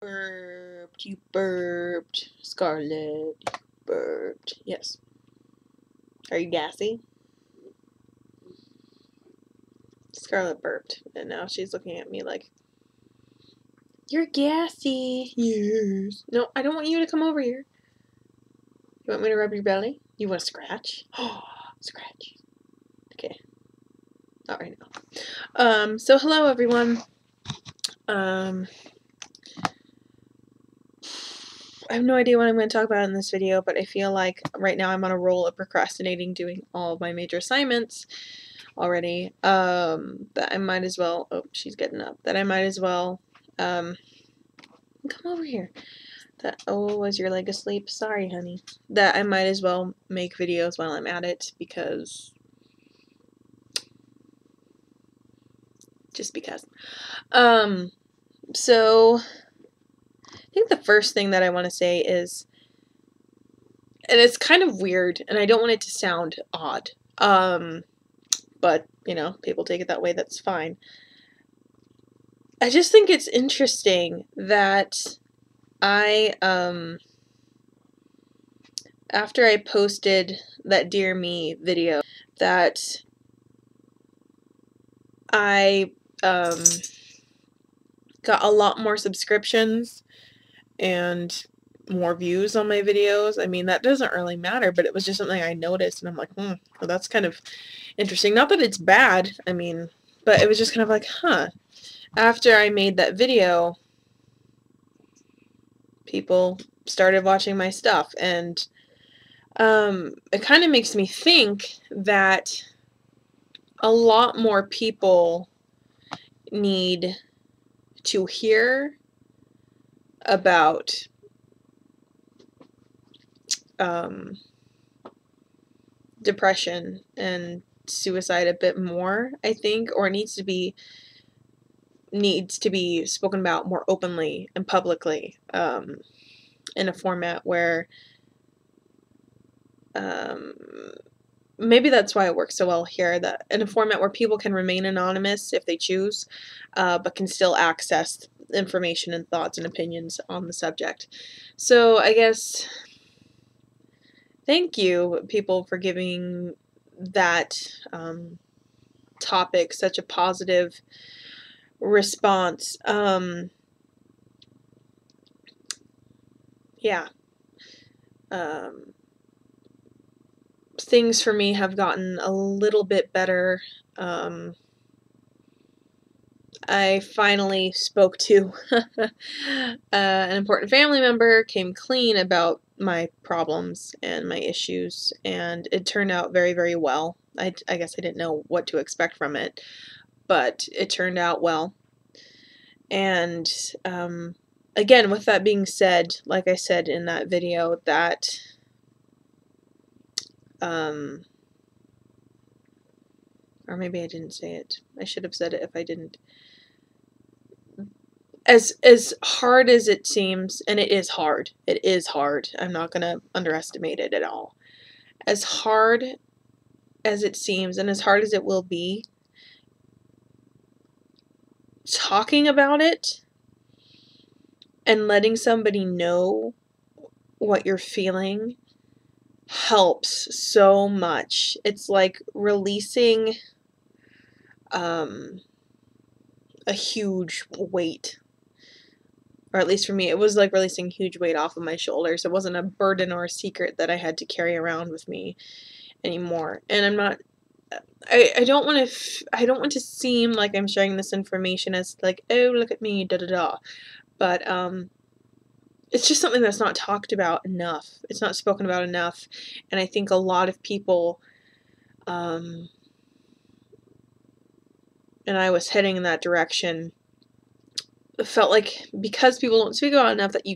Burped. You burped. Scarlet. You burped. Yes. Are you gassy? Scarlet burped, and now she's looking at me like, you're gassy. Yes. No, I don't want you to come over here. You want me to rub your belly? You want to scratch? Oh, scratch. Okay. Not right now. So hello everyone. I have no idea what I'm going to talk about in this video, but I feel like right now I'm on a roll of procrastinating doing all of my major assignments already, that I might as well, oh, she's getting up, that I might as well, come over here, that, oh, was your leg asleep? Sorry, honey. That I might as well make videos while I'm at it, because, just because. So, I think the first thing that I want to say is, and it's kind of weird, and I don't want it to sound odd, but, you know, people take it that way, that's fine. I just think it's interesting that I, after I posted that Dear Me video, that I, got a lot more subscriptions and more views on my videos. I mean, that doesn't really matter, but it was just something I noticed, and I'm like, well, that's kind of interesting. Not that it's bad, I mean, but it was just kind of like, huh. After I made that video, people started watching my stuff, and it kind of makes me think that a lot more people need to hear about depression and suicide a bit more, I think, or needs to be spoken about more openly and publicly, in a format where, maybe that's why it works so well here, that in a format where people can remain anonymous if they choose, but can still access information and thoughts and opinions on the subject. So I guess thank you, people, for giving that topic such a positive response. Yeah. Things for me have gotten a little bit better. I finally spoke to an important family member, came clean about my problems and my issues, and it turned out very, very well. I guess I didn't know what to expect from it, but it turned out well. And again, with that being said, like I said in that video, that or maybe I didn't say it. I should have said it if I didn't. As hard as it seems, and it is hard. It is hard. I'm not going to underestimate it at all. As hard as it seems, and as hard as it will be, talking about it and letting somebody know what you're feeling helps so much. It's like releasing a huge weight. Or at least for me, it was like releasing a huge weight off of my shoulders. It wasn't a burden or a secret that I had to carry around with me anymore. And I'm not, I don't want to seem like I'm sharing this information as like, oh, look at me, da da da. But it's just something that's not talked about enough. It's not spoken about enough. And I think a lot of people, and I was heading in that direction, felt like because people don't speak about it enough that you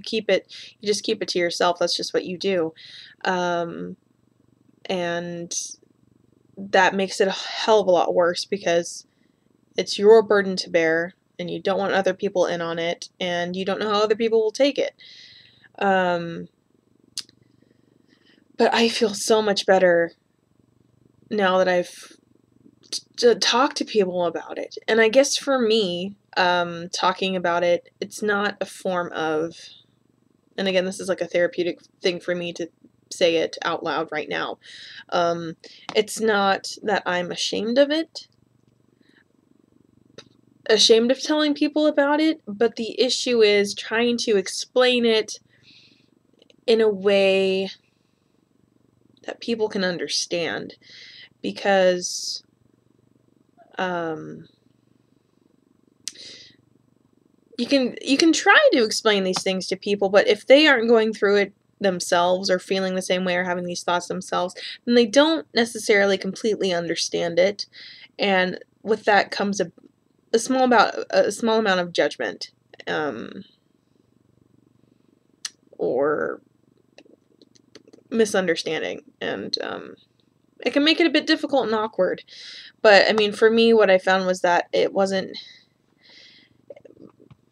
just keep it to yourself. That's just what you do. And that makes it a hell of a lot worse because it's your burden to bear and you don't want other people in on it and you don't know how other people will take it. But I feel so much better now that I've talked to people about it. And I guess for me, talking about it. It's not a form of, and again, this is like a therapeutic thing for me to say it out loud right now. It's not that I'm ashamed of it, ashamed of telling people about it, but the issue is trying to explain it in a way that people can understand, because you can try to explain these things to people, but if they aren't going through it themselves or feeling the same way or having these thoughts themselves, then they don't necessarily completely understand it, and with that comes a small amount of judgment, or misunderstanding, and it can make it a bit difficult and awkward. But I mean, for me, what I found was that it wasn't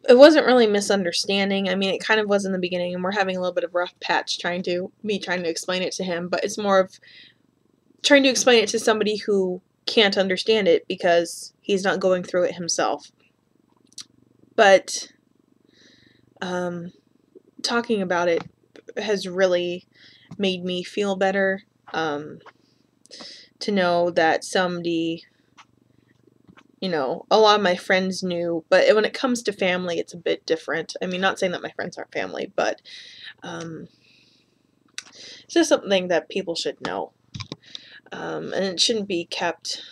really misunderstanding. I mean, it kind of was in the beginning, and we're having a little bit of rough patch trying to explain it to him, but it's more of trying to explain it to somebody who can't understand it because he's not going through it himself. But talking about it has really made me feel better, to know that somebody, you know, a lot of my friends knew, but when it comes to family, it's a bit different. I mean, not saying that my friends aren't family, but it's just something that people should know, and it shouldn't be kept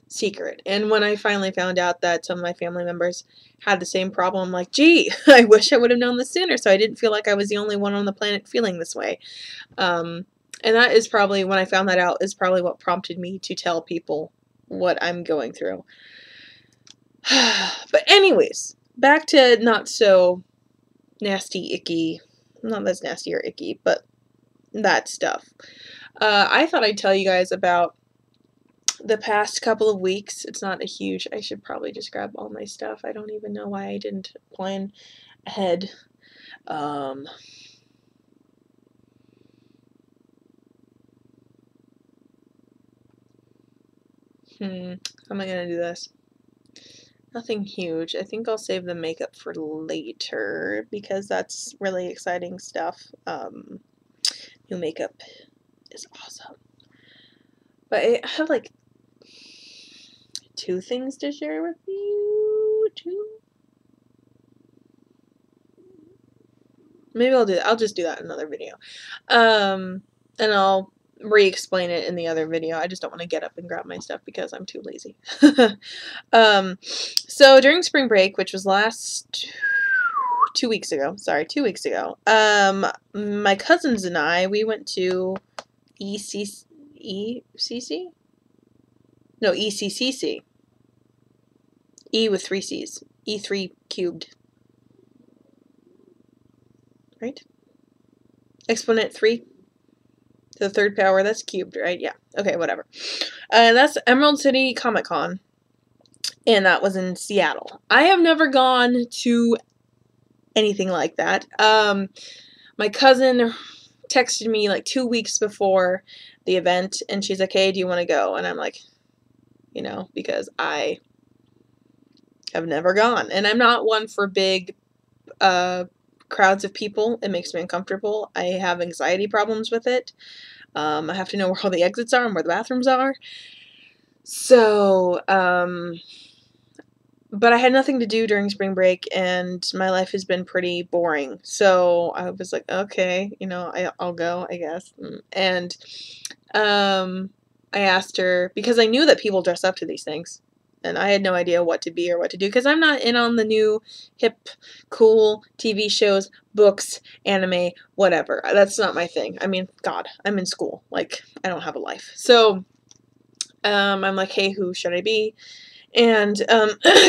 secret. And when I finally found out that some of my family members had the same problem, I'm like, gee, I wish I would have known this sooner, so I didn't feel like I was the only one on the planet feeling this way. And that is probably, when I found that out, is probably what prompted me to tell people what I'm going through. But anyways, back to not so nasty, icky, not as nasty or icky, but that stuff. I thought I'd tell you guys about the past couple of weeks. It's not a huge, I should probably just grab all my stuff. I don't even know why I didn't plan ahead. How am I gonna do this? Nothing huge. I think I'll save the makeup for later because that's really exciting stuff. New makeup is awesome. But I have like 2 things to share with you. 2? Maybe I'll just do that in another video. And I'll re-explain it in the other video. I just don't want to get up and grab my stuff because I'm too lazy. So during spring break, which was last 2 weeks ago, my cousins and I, we went to ECCC? No, ECCC. E with 3 C's. E3 cubed. Right? Exponent 3 to the 3rd power, that's cubed, right? Yeah. Okay, whatever. That's Emerald City Comic Con, and that was in Seattle. I have never gone to anything like that. My cousin texted me like 2 weeks before the event, and she's like, hey, do you want to go? And I'm like, you know, because I have never gone, and I'm not one for big crowds of people. It makes me uncomfortable. I have anxiety problems with it. I have to know where all the exits are and where the bathrooms are. So, but I had nothing to do during spring break, and my life has been pretty boring. So I was like, okay, you know, I'll go, I guess. And I asked her, because I knew that people dress up to these things, and I had no idea what to be or what to do, because I'm not in on the new, hip, cool TV shows, books, anime, whatever. That's not my thing. I mean, God, I'm in school. Like, I don't have a life. So, I'm like, hey, who should I be? And,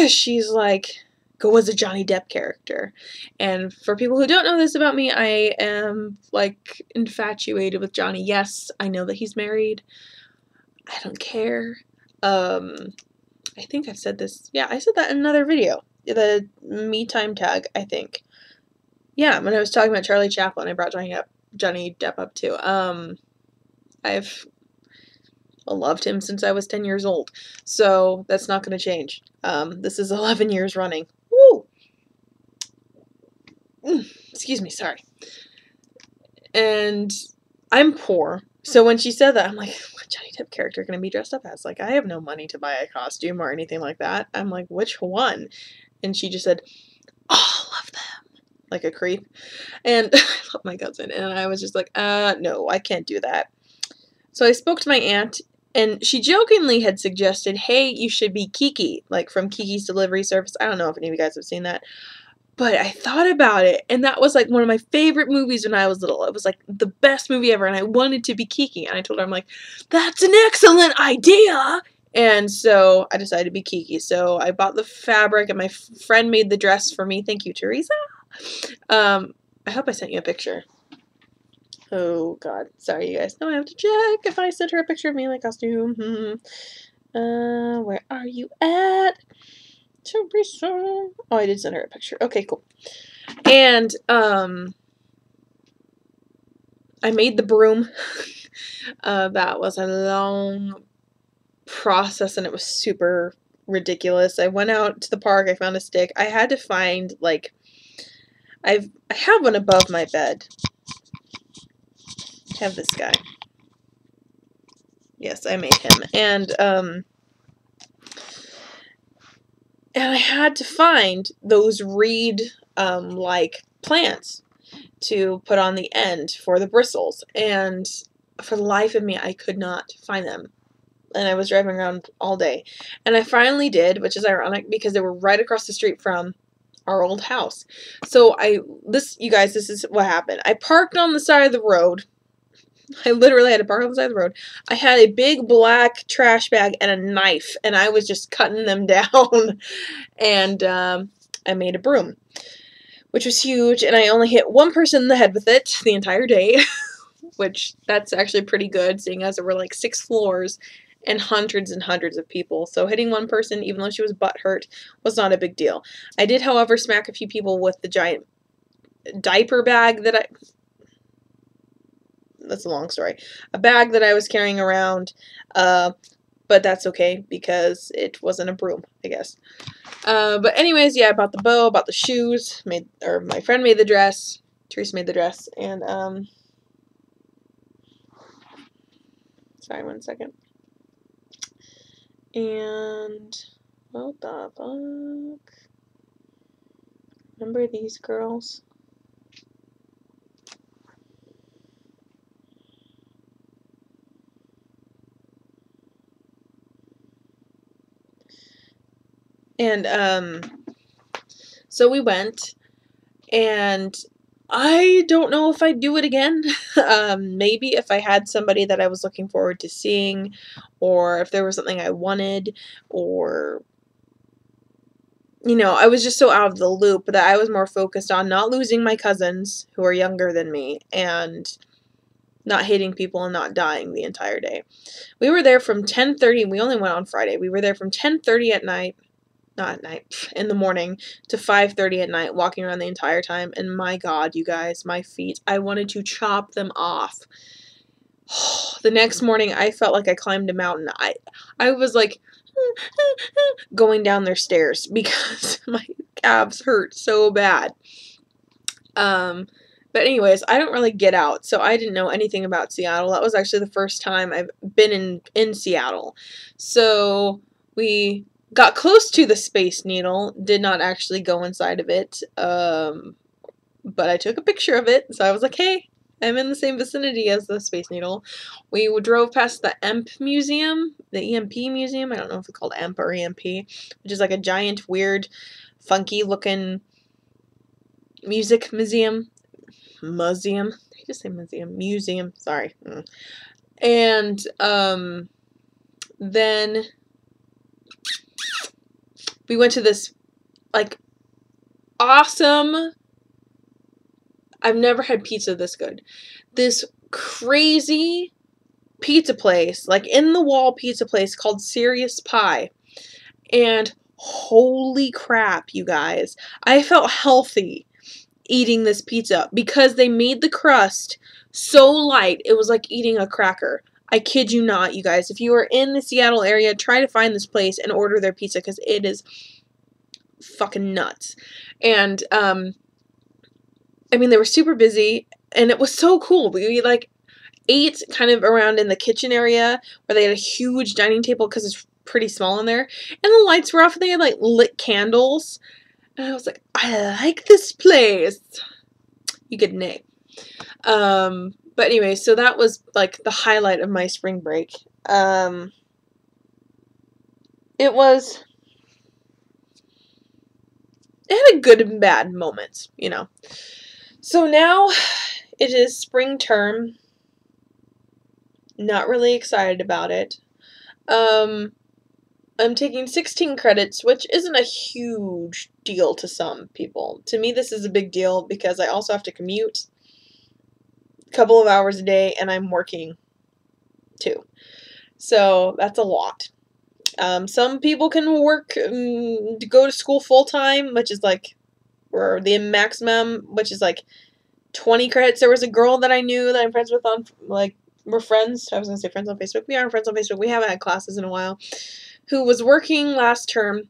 she's like, go as a Johnny Depp character. And for people who don't know this about me, I am, like, infatuated with Johnny. Yes, I know that he's married. I don't care. I think I've said this. Yeah, I said that in another video. The Me Time tag, I think. Yeah, when I was talking about Charlie Chaplin, I brought Johnny Depp up too. loved him since I was 10 years old. So that's not going to change. This is 11 years running. Woo! Excuse me, sorry. And I'm poor. So when she said that, I'm like, what Johnny Depp character going to be dressed up as? Like, I have no money to buy a costume or anything like that. I'm like, which one? And she just said, all of them. Like a creep. And I love my cousin. And I was just like, no, I can't do that. So I spoke to my aunt, and she jokingly had suggested, hey, you should be Kiki, like from Kiki's Delivery Service. I don't know if any of you guys have seen that. But I thought about it, and that was like one of my favorite movies when I was little. It was like the best movie ever, and I wanted to be Kiki. And I told her, I'm like, that's an excellent idea. And so I decided to be Kiki. So I bought the fabric, and my friend made the dress for me. Thank you, Teresa. I hope I sent you a picture. Oh, God. Sorry, you guys. No, I have to check if I sent her a picture of me in my costume. Where are you at? Teresa. Oh, I did send her a picture. Okay, cool. And, I made the broom. That was a long process, and it was super ridiculous. I went out to the park. I found a stick. I had to find, like, I have one above my bed. I have this guy. Yes, I made him. And I had to find those reed, like, plants to put on the end for the bristles. And for the life of me, I could not find them. And I was driving around all day. And I finally did, which is ironic because they were right across the street from our old house. So you guys, this is what happened. I parked on the side of the road. I literally had to park on the side of the road. I had a big black trash bag and a knife, and I was just cutting them down. And I made a broom, which was huge, and I only hit one person in the head with it the entire day, which that's actually pretty good, seeing as there were like 6 floors and hundreds of people. So hitting one person, even though she was butthurt, was not a big deal. I did, however, smack a few people with the giant diaper bag that that's a long story. A bag that I was carrying around, but that's okay because it wasn't a broom, I guess. But anyways, yeah, I bought the bow, bought the shoes, my friend made the dress, Teresa made the dress, and, sorry, 1 second. And, what the fuck? Remember these girls? And, so we went, and I don't know if I'd do it again. Maybe if I had somebody that I was looking forward to seeing, or if there was something I wanted, or, you know, I was just so out of the loop that I was more focused on not losing my cousins, who are younger than me, and not hating people and not dying the entire day. We were there from 10:30, we only went on Friday. We were there from 10:30 at night, not at night, in the morning, to 5:30 at night, walking around the entire time, and my God, you guys, my feet, I wanted to chop them off. The next morning, I felt like I climbed a mountain. I was like, going down their stairs because my calves hurt so bad. But anyways, I don't really get out, so I didn't know anything about Seattle. That was actually the first time I've been in Seattle. So we got close to the Space Needle, did not actually go inside of it, but I took a picture of it, so I was like, hey, I'm in the same vicinity as the Space Needle. We drove past the EMP Museum, the EMP Museum, I don't know if it's called EMP or EMP, which is like a giant, weird, funky-looking music museum. Museum? I just say museum. Museum, sorry. And, then we went to this, like, awesome, I've never had pizza this good, this crazy pizza place, like in-the-wall pizza place called Serious Pie, and holy crap, you guys, I felt healthy eating this pizza because they made the crust so light, it was like eating a cracker. I kid you not, you guys. If you are in the Seattle area, try to find this place and order their pizza because it is fucking nuts. And, I mean, they were super busy and it was so cool. We like ate kind of around in the kitchen area where they had a huge dining table because it's pretty small in there. And the lights were off and they had like lit candles. And I was like, I like this place. You get an A. But anyway, so that was like the highlight of my spring break. It had a good and bad moments, you know. So now it is spring term. Not really excited about it. I'm taking 16 credits, which isn't a huge deal to some people. To me, this is a big deal because I also have to commute a couple of hours a day, and I'm working too. So that's a lot. Some people can work, go to school full-time, which is like, or the maximum, which is like 20 credits. There was a girl that I knew that I'm friends with on, like, we're friends. I was going to say friends on Facebook. We are friends on Facebook. We haven't had classes in a while. Who was working last term.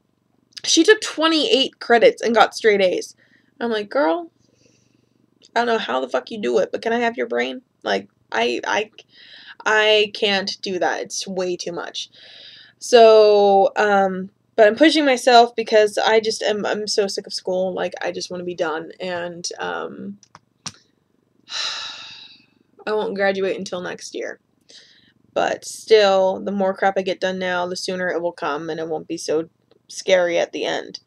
She took 28 credits and got straight A's. I'm like, girl, I don't know how the fuck you do it, but can I have your brain? Like, I can't do that. It's way too much. So, but I'm pushing myself because I'm so sick of school. Like, I just want to be done. And, I won't graduate until next year. But still, the more crap I get done now, the sooner it will come and it won't be so scary at the end.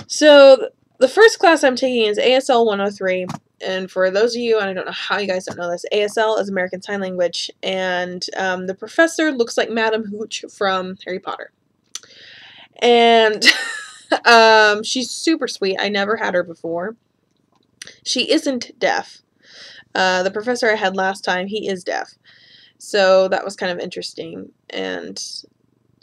So, the first class I'm taking is ASL 103. And for those of you, and I don't know how you guys don't know this, ASL is American Sign Language. And the professor looks like Madam Hooch from Harry Potter. And she's super sweet. I never had her before. She isn't deaf. The professor I had last time, he is deaf. So that was kind of interesting. And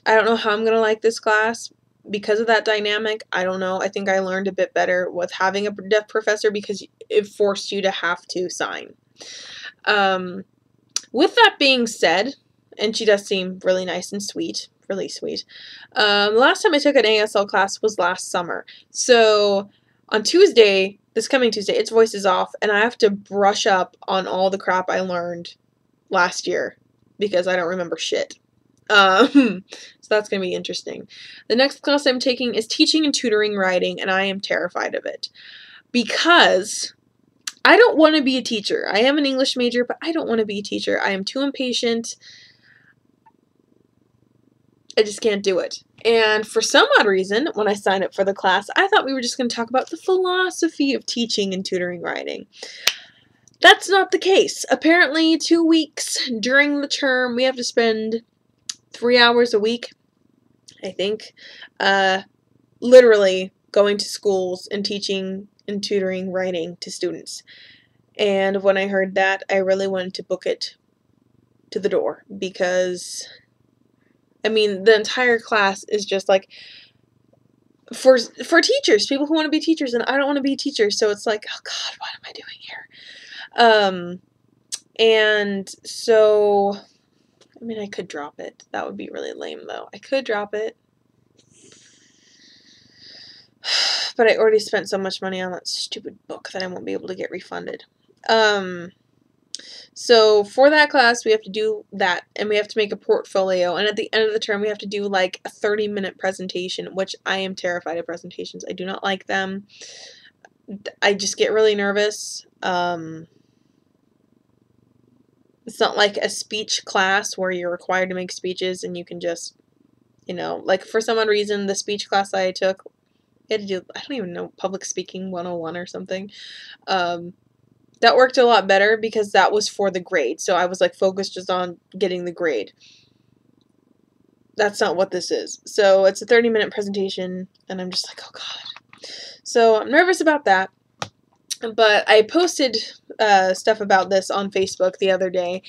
I don't know how I'm going to like this class because of that dynamic. I don't know. I think I learned a bit better with having a deaf professor because it forced you to have to sign. With that being said, and she does seem really nice and sweet. Really sweet. The last time I took an ASL class was last summer. So on Tuesday, this coming Tuesday, its voice is off, and I have to brush up on all the crap I learned last year because I don't remember shit. So that's going to be interesting. The next class I'm taking is teaching and tutoring writing, and I am terrified of it because I don't want to be a teacher. I am an English major, but I don't want to be a teacher. I am too impatient. I just can't do it. And for some odd reason, when I signed up for the class, I thought we were just going to talk about the philosophy of teaching and tutoring writing. That's not the case. Apparently, 2 weeks during the term, we have to spend 3 hours a week, I think, literally going to schools and teaching and tutoring writing to students. And when I heard that, I really wanted to book it to the door because, I mean, the entire class is just like for teachers, people who want to be teachers, and I don't want to be a teacher, so it's like, oh God, what am I doing here? And so, I mean, I could drop it. That would be really lame, though. I could drop it. But I already spent so much money on that stupid book that I won't be able to get refunded. So for that class, we have to do that, and we have to make a portfolio, and at the end of the term, we have to do like a 30-minute presentation, which I am terrified of presentations. I do not like them. I just get really nervous. It's not like a speech class where you're required to make speeches and you can just, you know, like for some odd reason, the speech class I took, we had to do, I don't even know, public speaking 101 or something. That worked a lot better because that was for the grade. So I was like focused just on getting the grade. That's not what this is. So it's a 30-minute presentation and I'm just like, oh God. So I'm nervous about that. But I posted stuff about this on Facebook the other day,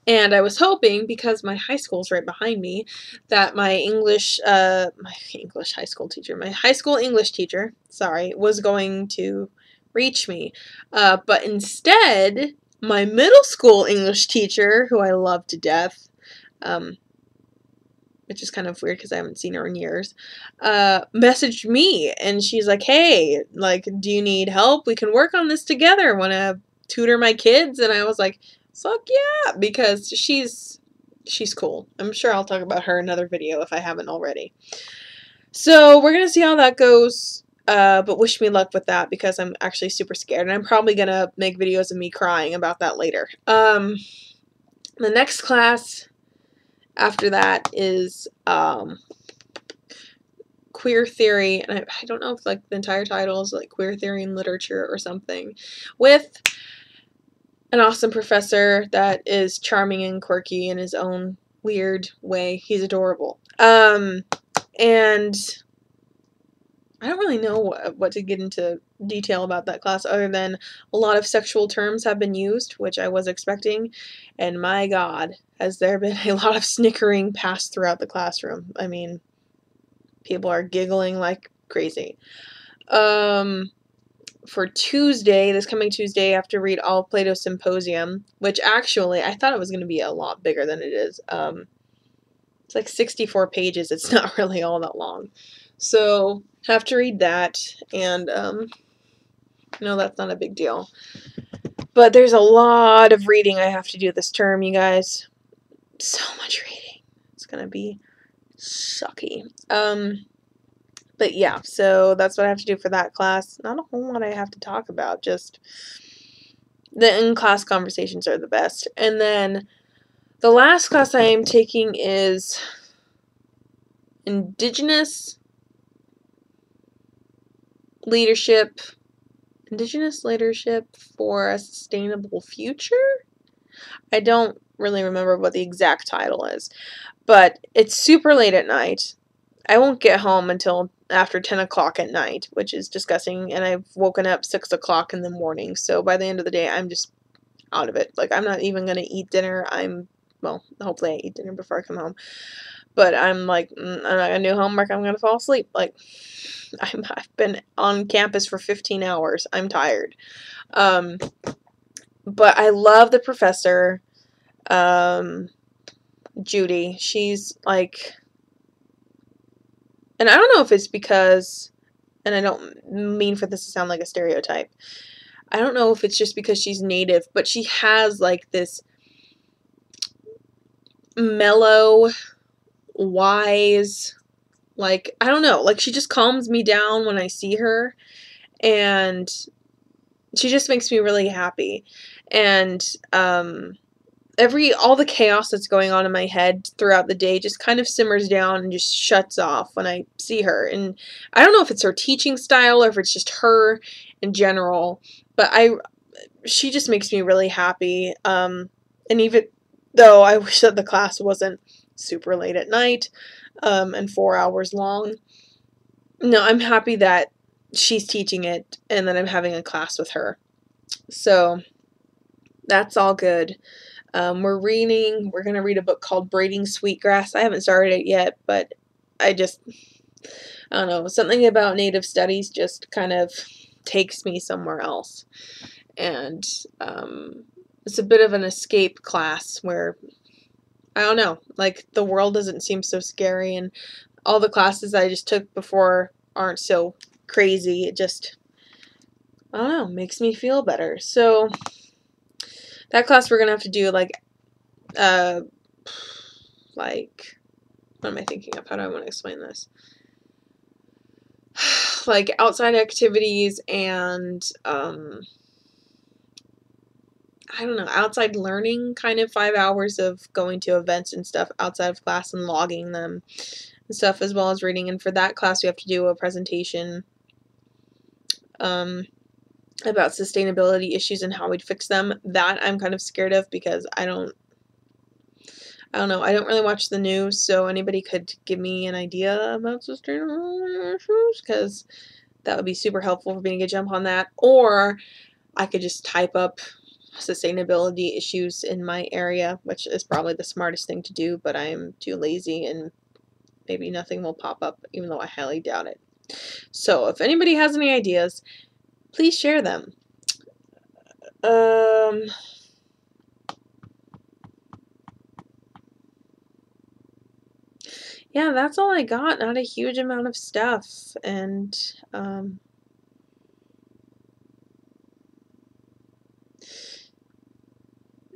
and I was hoping, because my high school's right behind me, that my high school English teacher, was going to reach me. But instead, my middle school English teacher, who I love to death, which is kind of weird because I haven't seen her in years, messaged me, and she's like, hey, like, do you need help? We can work on this together. Want to tutor my kids? And I was like, fuck yeah, because she's cool. I'm sure I'll talk about her in another video if I haven't already. So we're going to see how that goes. But wish me luck with that because I'm actually super scared, and I'm probably going to make videos of me crying about that later. The next class after that is Queer Theory, and I don't know if like the entire title is like Queer Theory in Literature or something, with an awesome professor that is charming and quirky in his own weird way. He's adorable. And I don't really know what to get into detail about that class other than a lot of sexual terms have been used, which I was expecting, and my God, has there been a lot of snickering passed throughout the classroom. I mean, people are giggling like crazy. For Tuesday, this coming Tuesday, I have to read All of Plato's Symposium, which actually, I thought it was going to be a lot bigger than it is. It's like 64 pages. It's not really all that long. So, have to read that, and, no, that's not a big deal. But there's a lot of reading I have to do this term, you guys. So much reading. It's gonna be sucky. But yeah, so that's what I have to do for that class. Not a whole lot I have to talk about, just the in-class conversations are the best. And then the last class I am taking is Indigenous Leadership for a Sustainable Future? I don't really remember what the exact title is, but it's super late at night. I won't get home until after 10 o'clock at night, which is disgusting, and I've woken up 6 o'clock in the morning, so by the end of the day, I'm just out of it. Like, I'm not even going to eat dinner. Well, hopefully I eat dinner before I come home, but I'm like, I'm not going to do homework, I'm going to fall asleep. Like, I've been on campus for 15 hours. I'm tired. But I love the professor, Judy. She's like, and I don't know if it's because, and I don't mean for this to sound like a stereotype, I don't know if it's just because she's native, but she has like this mellow, wise, like, I don't know, like she just calms me down when I see her, and she just makes me really happy. And all the chaos that's going on in my head throughout the day just kind of simmers down and just shuts off when I see her. And I don't know if it's her teaching style or if it's just her in general, but she just makes me really happy. And even though I wish that the class wasn't super late at night, and 4 hours long, no, I'm happy that she's teaching it and that I'm having a class with her. So that's all good. We're going to read a book called Braiding Sweetgrass. I haven't started it yet, but I don't know, something about Native studies just kind of takes me somewhere else. And it's a bit of an escape class where, I don't know, like the world doesn't seem so scary, and all the classes I just took before aren't so crazy. It just, I don't know, makes me feel better. So that class we're going to have to do like, what am I thinking of? How do I want to explain this? Like outside activities and, I don't know, outside learning, kind of 5 hours of going to events and stuff outside of class and logging them and stuff, as well as reading. And for that class, we have to do a presentation, about sustainability issues and how we'd fix them. That I'm kind of scared of because I don't know, I don't really watch the news, so anybody could give me an idea about sustainability issues, because that would be super helpful for me to get a jump on that. Or I could just type up sustainability issues in my area, which is probably the smartest thing to do, but I'm too lazy and maybe nothing will pop up, even though I highly doubt it. So if anybody has any ideas, please share them. yeah, that's all I got. Not a huge amount of stuff. And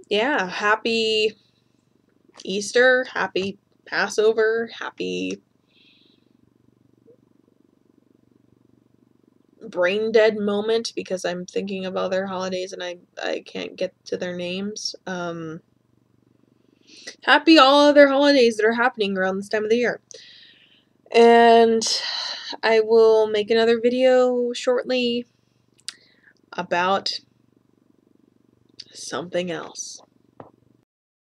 yeah, happy Easter, happy Passover, happy brain dead moment because I'm thinking of other holidays and I can't get to their names. Happy all other holidays that are happening around this time of the year. And I will make another video shortly about something else.